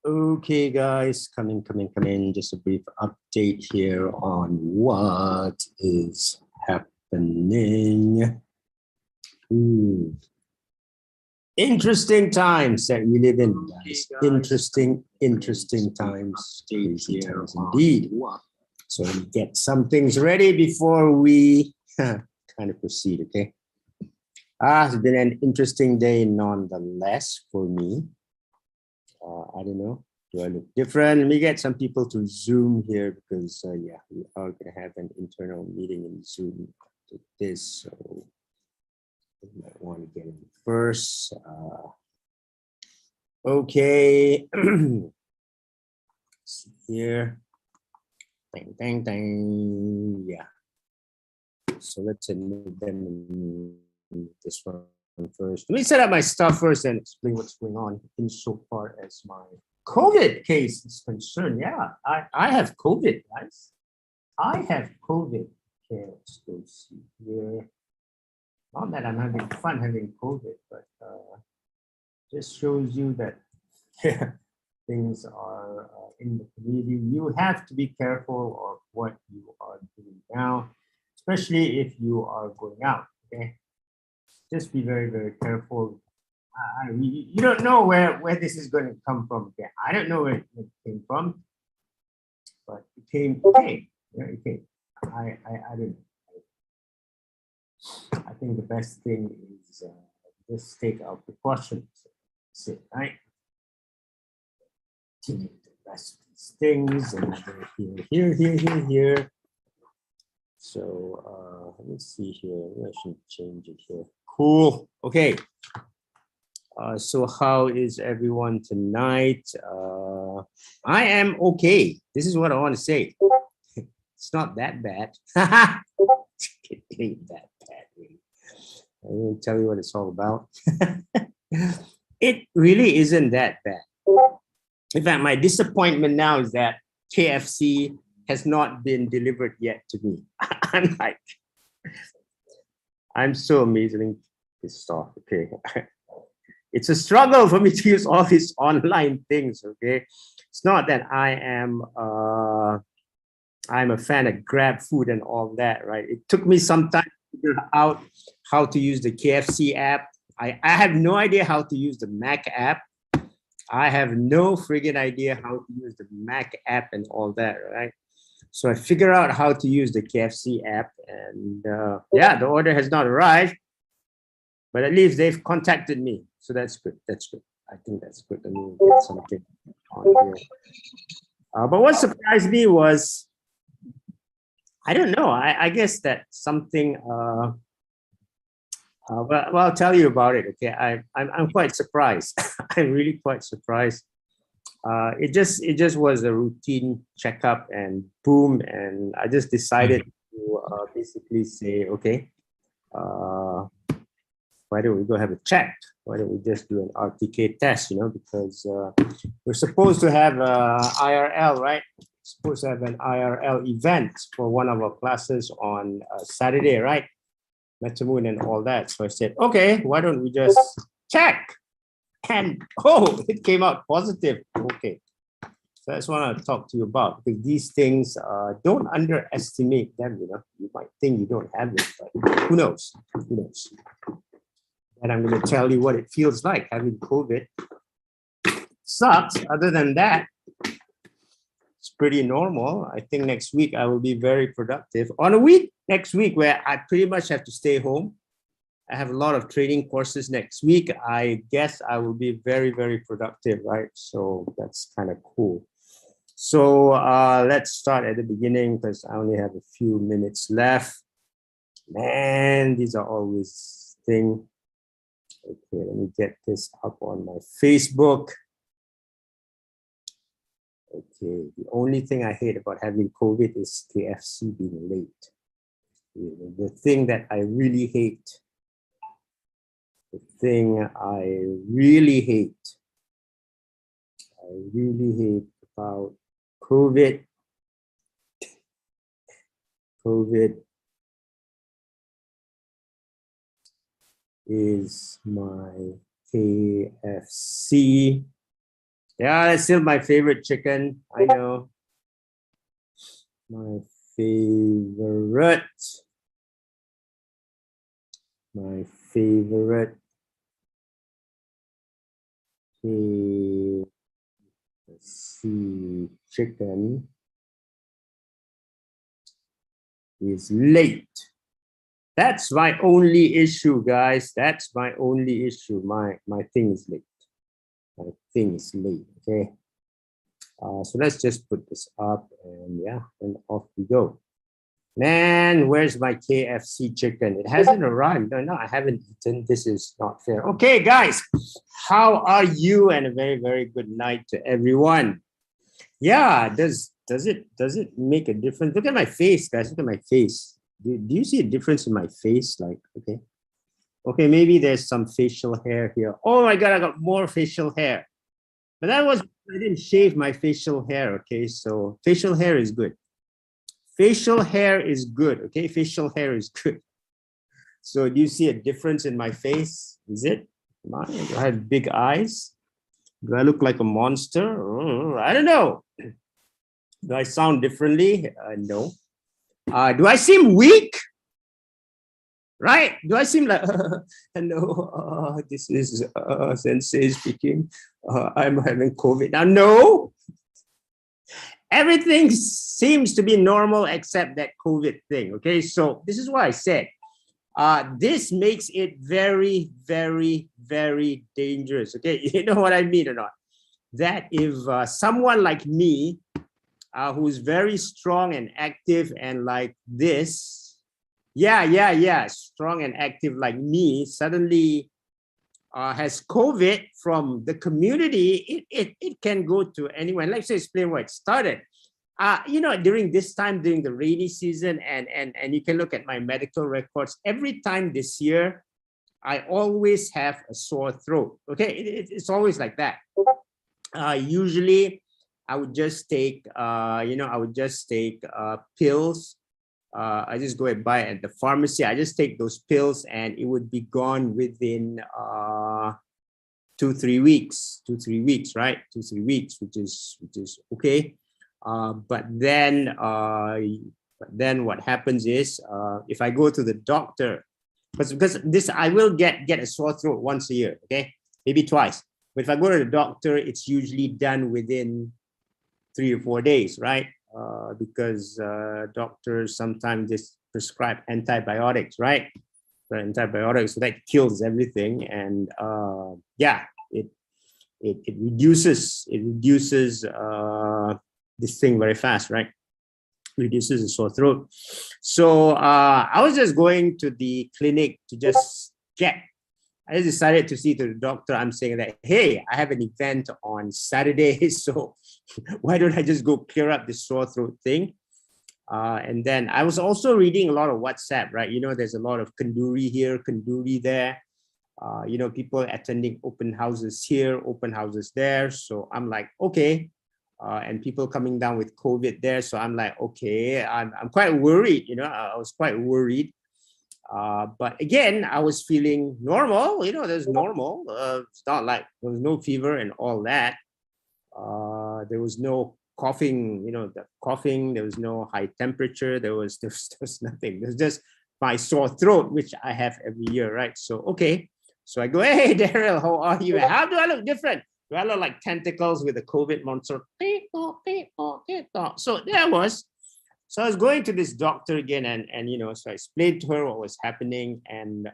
Okay, guys, come in. Just a brief update here on what is happening. Interesting times that we live in, guys. Interesting times. Crazy times indeed. So let me get some things ready before we kind of proceed, okay? It's been an interesting day nonetheless for me. I don't know. Do I look different? Let me get some people to Zoom here because, yeah, we are going to have an internal meeting in Zoom to this. So you might want to get in first. Okay. See here. Dang. Yeah. So let's move them in this one first. Let me set up my stuff first and explain what's going on insofar as my COVID case is concerned. Yeah, I have COVID, guys. I have COVID. Okay, let's go see here. Not that I'm having fun having COVID, but just shows you that things are in the community. You have to be careful of what you are doing now, especially if you are going out, okay? Just be very careful. You don't know where this is going to come from. Okay? I don't know where it came from, but it came. Yeah, it came. I don't know. I think the best thing is just take our precautions. Sit right. The rest of these things and here. So let me see here. I should change it here. Cool. Okay. So how is everyone tonight? I am okay. This is what I want to say. It's not that bad. It ain't that bad, really. I will tell you what it's all about. It really isn't that bad. In fact, my disappointment now is that KFC has not been delivered yet to me. I'm so amazingly pissed off. Okay. It's a struggle for me to use all these online things, okay? It's not that I'm a fan of Grab food and all that, right? It took me some time to figure out how to use the KFC app. I have no idea how to use the Mac app. I have no friggin' idea how to use the Mac app and all that, right? So I figure out how to use the KFC app and yeah, the order has not arrived, but at least they've contacted me. So that's good. I think that's good. Let me get something on here. But what surprised me was, I don't know. I guess that something. Well, I'll tell you about it. Okay, I'm quite surprised. I'm really quite surprised. It just was a routine checkup, and boom, and I just decided to basically say, okay, why don't we go have a check? Why don't we just do an RTK test? You know, because we're supposed to have IRL, right? Supposed to have an IRL event for one of our classes on Saturday, right? Metamoon and all that. So I said, okay, why don't we just check? And oh, it came out positive. Okay. So that's what I want to talk to you about, because these things, don't underestimate them. You know, you might think you don't have it, but who knows? Who knows? And I'm going to tell you what it feels like having COVID. Sucks. Other than that, it's pretty normal. I think next week I will be very productive. On a week next week where I pretty much have to stay home. I have a lot of training courses next week. I guess I will be very productive, right? So that's kind of cool. So let's start at the beginning because I only have a few minutes left. Man, these are always things. Okay, let me get this up on my Facebook. Okay, the only thing I hate about having COVID is KFC being late. The thing that I really hate, about COVID is my KFC Yeah, that's still my favorite chicken. I know. My favorite. My favorite. Okay, let's see. Chicken is late. That's my only issue, guys. That's my only issue. My thing is late. My thing is late. Okay. So let's just put this up and yeah, and off we go. Man, where's my KFC chicken? It hasn't arrived. No, I haven't eaten. This is not fair. Okay, guys, how are you? And a very, very good night to everyone. Yeah, does it make a difference? Look at my face, guys. Look at my face. Do you see a difference in my face? Like, okay, maybe there's some facial hair here. Oh my God, I got more facial hair. But I didn't shave my facial hair. Okay, so facial hair is good. Facial hair is good. Okay, facial hair is good. So do you see a difference in my face? Is it? Do I have big eyes? Do I look like a monster? I don't know. Do I sound differently? No. Do I seem weak? Right? Do I seem like, hello, this is Sensei speaking. I'm having COVID. Now, no. Everything seems to be normal except that COVID thing. Okay, so this is why I said this makes it very, very, very dangerous. Okay, you know what I mean or not? That if someone like me, who's very strong and active and like this, strong and active like me, suddenly has COVID from the community, it can go to anyone. Let's explain where it started. During this time, during the rainy season, and you can look at my medical records, every time this year, I always have a sore throat. Okay, it's always like that. Usually, I would just take, pills. I just go and buy at the pharmacy. I just take those pills, and it would be gone within 2-3 weeks. 2-3 weeks, right? 2-3 weeks, which is okay. But then what happens is if I go to the doctor, because this I will get a sore throat once a year, okay, maybe twice. But if I go to the doctor, it's usually done within 3 or 4 days, right? Because doctors sometimes just prescribe antibiotics, right? Antibiotics, so that kills everything, and it reduces this thing very fast, right? Reduces the sore throat. So I was just going to the clinic to just check. I just decided to see to the doctor. I'm saying that, hey, I have an event on Saturday, so why don't I just go clear up this sore throat thing? And then I was also reading a lot of WhatsApp, right? There's a lot of kanduri here, kanduri there. People attending open houses here, open houses there. So I'm like, okay. And people coming down with COVID there. So I'm like, okay, I'm quite worried. I was quite worried. But again, I was feeling normal. There's normal. It's not like there was no fever and all that. There was no coughing, the coughing. There was no high temperature. There was nothing. There's just my sore throat, which I have every year, right? So, okay. So I go, hey, Daryl, how are you? How do I look different? Do I look like tentacles with a COVID monster? So there I was. So I was going to this doctor again, and so I explained to her what was happening, and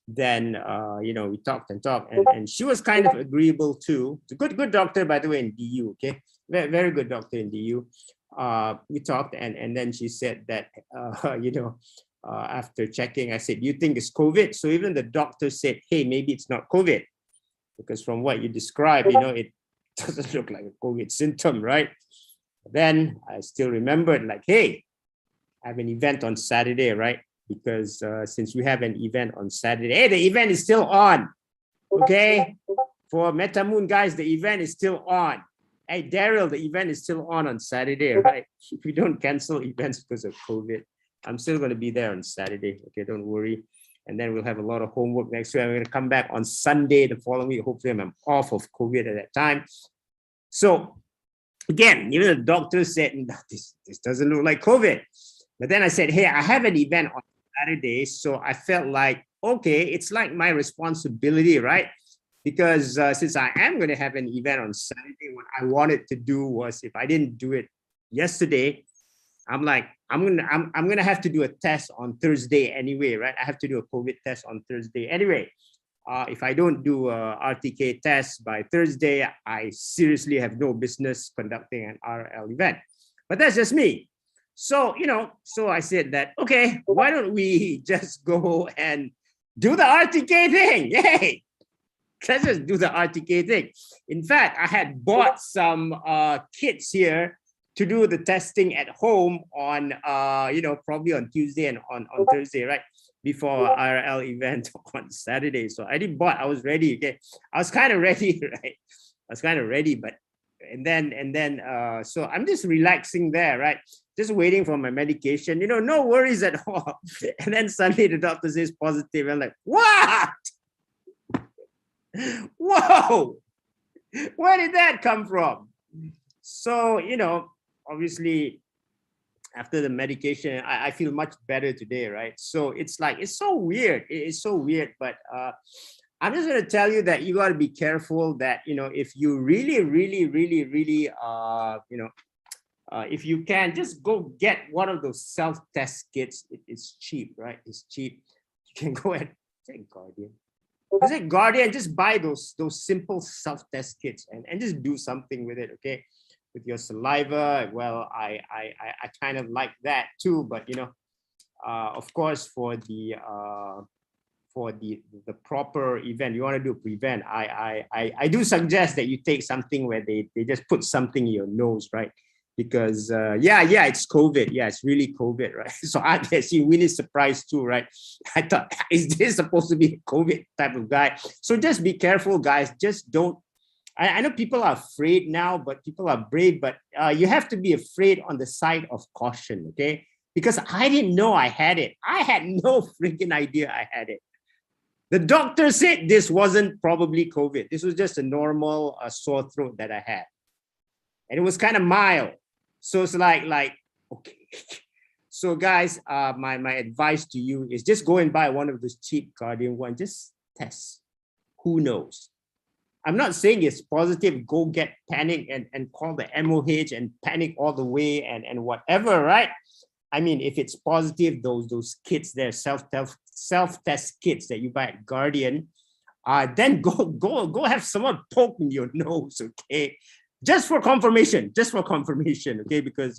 then we talked and talked, and she was kind of agreeable too. It's a good doctor, by the way, in DU. Okay, very, very good doctor in DU. We talked, and then she said that after checking, I said, "You think it's COVID?" So even the doctor said, "Hey, maybe it's not COVID, because from what you described, it doesn't look like a COVID symptom, right?" Then I still remembered, like, hey, I have an event on Saturday, right? Because since we have an event on Saturday, hey, the event is still on. Okay, for MetaMoon guys, the event is still on. Hey, Daryl, the event is still on Saturday, right? If we don't cancel events because of COVID, I'm still going to be there on Saturday. Okay, don't worry. and then we'll have a lot of homework next week. I'm going to come back on Sunday the following week. Hopefully I'm off of COVID at that time. So again, even the doctor said, this doesn't look like COVID. But then I said, hey, I have an event on Saturday. So I felt like, okay, it's like my responsibility, right? Because since I am going to have an event on Saturday, what I wanted to do was, if I didn't do it yesterday, I'm like, I'm gonna have to do a test on Thursday anyway, right? I have to do a COVID test on Thursday anyway. If I don't do a RTK test by Thursday, I seriously have no business conducting an RL event. But that's just me. So, so I said that, okay, why don't we just go and do the RTK thing? Yay! Let's just do the RTK thing. In fact, I had bought some kits here to do the testing at home on, probably on Tuesday and on Thursday, right? Before IRL event on Saturday. So I didn't bought, I was ready, okay? I was kind of ready, right? I was kind of ready, but, so I'm just relaxing there, right? Just waiting for my medication, no worries at all. And then suddenly the doctor says positive. I'm like, what? Whoa, where did that come from? So, obviously, after the medication, I feel much better today, right? So it's like, it's so weird. It's so weird, but I'm just going to tell you that you got to be careful that, if you really, if you can, just go get one of those self-test kits. It's cheap, right? It's cheap. You can go and take Guardian. Is it Guardian? Just buy those simple self-test kits and just do something with it, okay? With your saliva. Well, I kind of like that too, but of course, for the proper event, you want to do prevent. I do suggest that you take something where they just put something in your nose, right? Because yeah, it's COVID. Yeah, it's really COVID, right? So I guess you really surprised too, right? I thought, is this supposed to be a COVID type of guy? So just be careful, guys. Just don't. I know people are afraid now, but people are brave. But you have to be afraid on the side of caution, okay? Because I didn't know I had it. I had no freaking idea I had it. The doctor said this wasn't probably COVID. This was just a normal sore throat that I had. And it was kind of mild. So it's like, okay. So guys, my advice to you is just go and buy one of those cheap Guardian ones. Just test. Who knows? I'm not saying it's positive. Go get panic and call the MOH and panic all the way and whatever, right? I mean, if it's positive, those kits there, self-test kits that you buy at Guardian, then go have someone poke in your nose, okay? Just for confirmation, okay? Because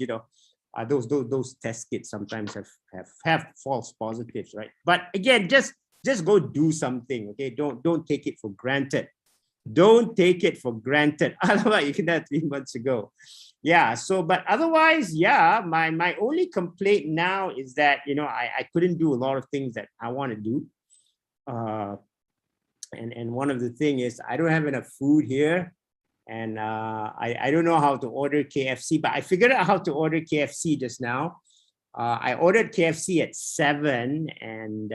those test kits sometimes have false positives, right? But again, just go do something, okay? Don't take it for granted. Don't take it for granted. Alamak, you did that 3 months ago. Yeah, so, but otherwise, yeah, my only complaint now is that, I couldn't do a lot of things that I want to do. And one of the things is I don't have enough food here. And I don't know how to order KFC, but I figured out how to order KFC just now. I ordered KFC at 7 and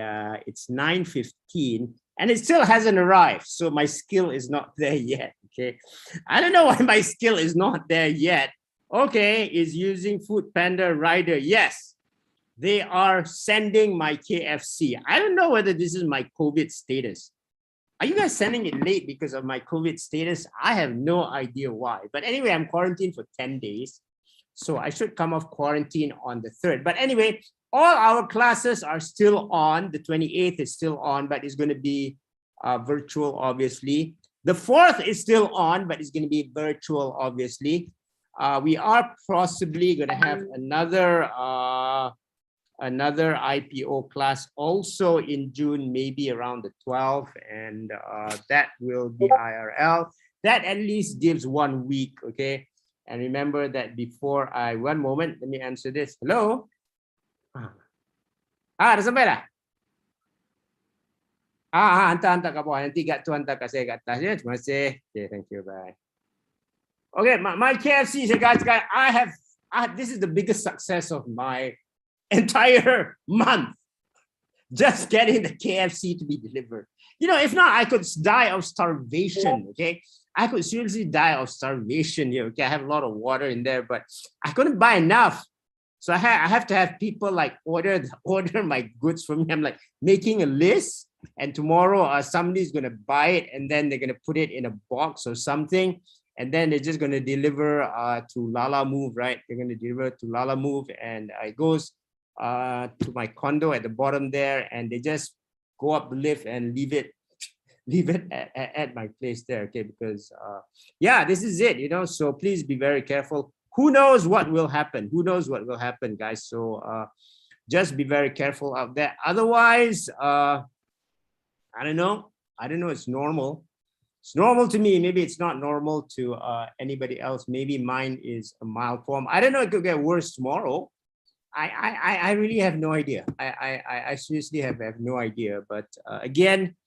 it's 9:15. And it still hasn't arrived. So my skill is not there yet, okay? I don't know why my skill is not there yet. Okay, is using Food Panda Rider. Yes, they are sending my KFC. I don't know whether this is my COVID status. Are you guys sending it late because of my COVID status? I have no idea why. But anyway, I'm quarantined for 10 days. So I should come off quarantine on the 3rd. But anyway, all our classes are still on. The 28th is still on, but it's going to be virtual, obviously. The 4th is still on, but it's going to be virtual, obviously. We are possibly going to have another IPO class also in June, maybe around the 12th, and that will be IRL. That at least gives 1 week, okay? And remember that before one moment, let me answer this. Hello? Dah sampai dah? Hantar kat bawah. Nanti kat tu hantar kat saya kat atas ya. Terima kasih. Okay, thank you. Bye. Okay, my KFC, guys, this is the biggest success of my entire month. just getting the KFC to be delivered. You know, if not, I could die of starvation. Okay, I could seriously die of starvation here. Okay, I have a lot of water in there, but I couldn't buy enough. So I have to have people like order my goods for me. I'm like making a list, and tomorrow somebody's gonna buy it, and then they're gonna put it in a box or something, and then they're just gonna deliver to Lala Move, right? They're gonna deliver to Lala Move, and it goes to my condo at the bottom there, and they just go up the lift and leave it at my place there. Okay, because yeah, this is it, you know. So please be very careful. Who knows what will happen? Who knows what will happen, guys? So just be very careful out there. Otherwise, I don't know. It's normal. It's normal to me. Maybe it's not normal to anybody else. Maybe mine is a mild form. I don't know. It could get worse tomorrow. I really have no idea. I seriously have no idea. But again,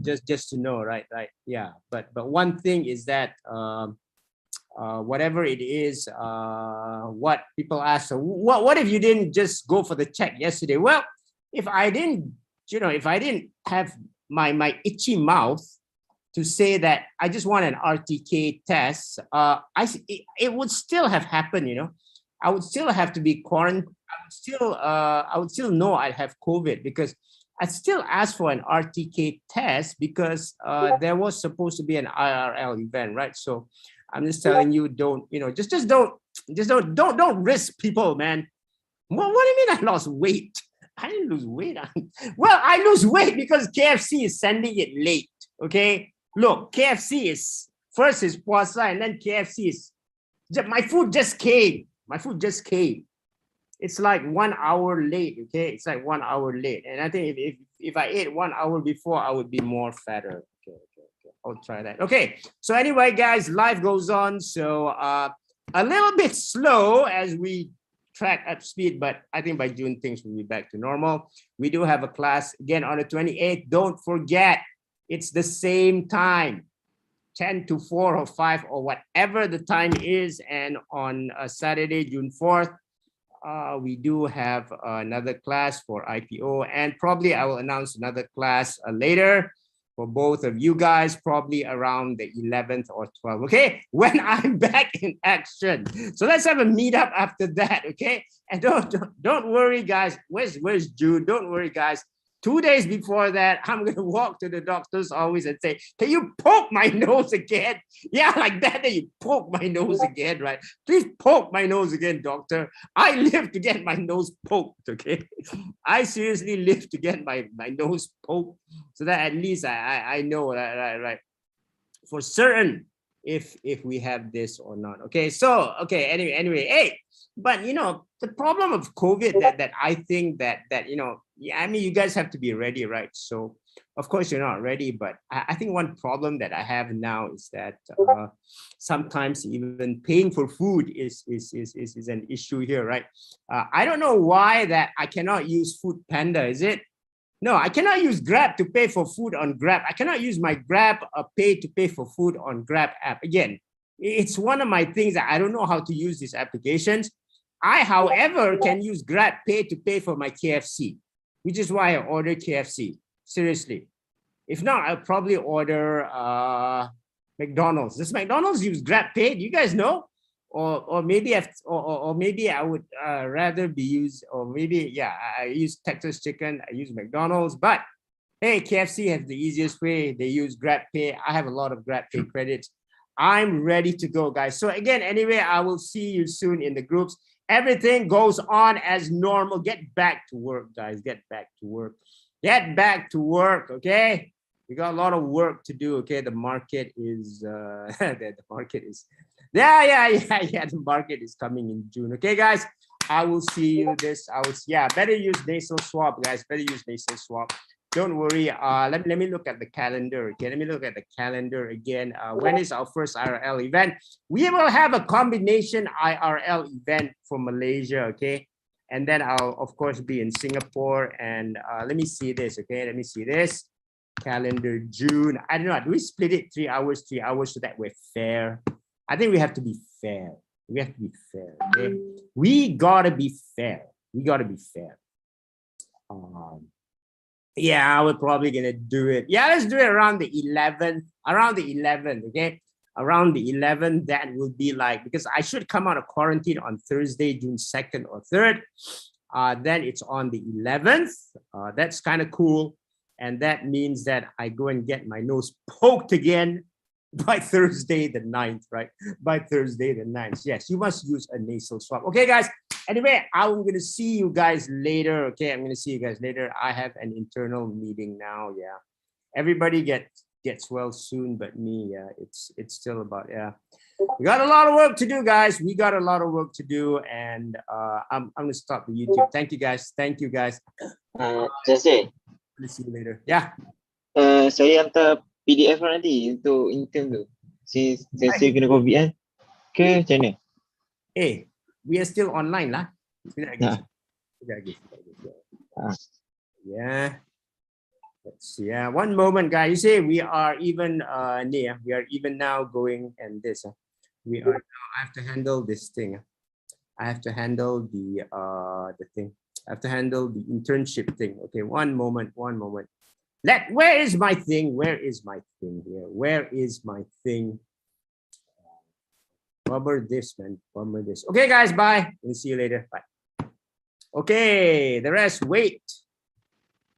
just to know, right? Yeah. But one thing is that whatever it is, what people ask, so what if you didn't just go for the check yesterday? Well, if I didn't, you know, if I didn't have my itchy mouth to say that I just want an RTK test, it would still have happened, you know. I would still have to be quarantined. I would still know I'd have COVID, because I'd still ask for an RTK test, because there was supposed to be an IRL event, right? So I'm just telling you, don't, you know, just don't risk people, man. What do you mean I lost weight? I didn't lose weight. Well, I lose weight because KFC is sending it late. Okay, look, KFC is first is puasa, and then KFC is my food just came. My food just came. It's like 1 hour late. Okay, it's like 1 hour late, and I think if I ate 1 hour before, I would be more fatter. Okay. I'll try that. Okay, so anyway, guys, life goes on. So a little bit slow as we track up speed, but I think by June things will be back to normal. We do have a class again on the 28th. Don't forget, it's the same time, 10 to 4 or 5 or whatever the time is. And on Saturday, June 4th, we do have another class for IPO, and probably I will announce another class later for both of you guys, probably around the 11th or 12th, okay? When I'm back in action. So let's have a meetup after that, okay? And don't worry, guys. Where's June? Don't worry, guys. 2 days before that, I'm gonna walk to the doctor's always and say, can you poke my nose again? Yeah, like that, you poke my nose again, right? Please poke my nose again, doctor. I live to get my nose poked, okay? I seriously live to get my nose poked, so that at least I know, right? For certain, if we have this or not. Okay, so, okay, anyway, hey, but you know, the problem of COVID that I think that, you know, yeah, I mean, you guys have to be ready, right? So of course you're not ready, but I think one problem that I have now is that sometimes even paying for food is an issue here, right? I don't know why that I cannot use Food Panda, is it? No, I cannot use Grab to pay for food on Grab. I cannot use my Grab Pay to pay for food on Grab app. Again, it's one of my things that I don't know how to use these applications. I, however, can use Grab Pay to pay for my KFC, which is why I order KFC. Seriously. If not, I'll probably order McDonald's. Does McDonald's use Grab Pay? Do you guys know? Or maybe maybe I would rather be used, or maybe, yeah, I use Texas Chicken, I use McDonald's, but hey, KFC has the easiest way. They use Grab Pay. I have a lot of Grab Pay credits. I'm ready to go, guys. So again, anyway, I will see you soon in the groups. Everything goes on as normal. Get back to work, guys. Get back to work. Get back to work, okay? We got a lot of work to do, okay? The market is, the market is, yeah, the market is coming in June. Okay, guys, I will see you this. Better use nasal swab, guys. Better use nasal swab. Don't worry. Let me look at the calendar. Okay, let me look at the calendar again. When is our first IRL event? We will have a combination IRL event for Malaysia. Okay, and then I'll of course be in Singapore. And let me see this. Okay, let me see this calendar. June. I don't know. Do we split it 3 hours, 3 hours, so that we're fair? I think we have to be fair. We have to be fair. Okay, we gotta be fair. We gotta be fair. Yeah, we're probably gonna do it. Yeah, let's do it around the 11th. Around the 11th, okay? Around the 11th, that will be like, because I should come out of quarantine on Thursday, June 2nd or 3rd. Then it's on the 11th. That's kind of cool. And that means that I go and get my nose poked again by Thursday the 9th, right? By Thursday the 9th. Yes, you must use a nasal swab. Okay, guys. Anyway, I'm going to see you guys later. Okay, I'm going to see you guys later. I have an internal meeting now. Yeah. Everybody gets well soon, but me, yeah, it's still about, yeah. We got a lot of work to do, guys. We got a lot of work to do. And I'm going to stop the YouTube. Thank you, guys. Thank you, guys. Just I'll see you later. Yeah. saya hantar PDF nanti untuk intern tu. Saya kena COVID kan? Ke macam mana? We are still online lah. Yeah. Let's see. Yeah. One moment, guys. You see, we are even near. We are even now going and this. We are now. I have to handle this thing. I have to handle the thing. I have to handle the internship thing. Okay. One moment. One moment. Where is my thing? Where is my thing here? Where is my thing? Bummer this, man. Bummer this. Okay, guys. Bye. We'll see you later. Bye. Okay. The rest, wait.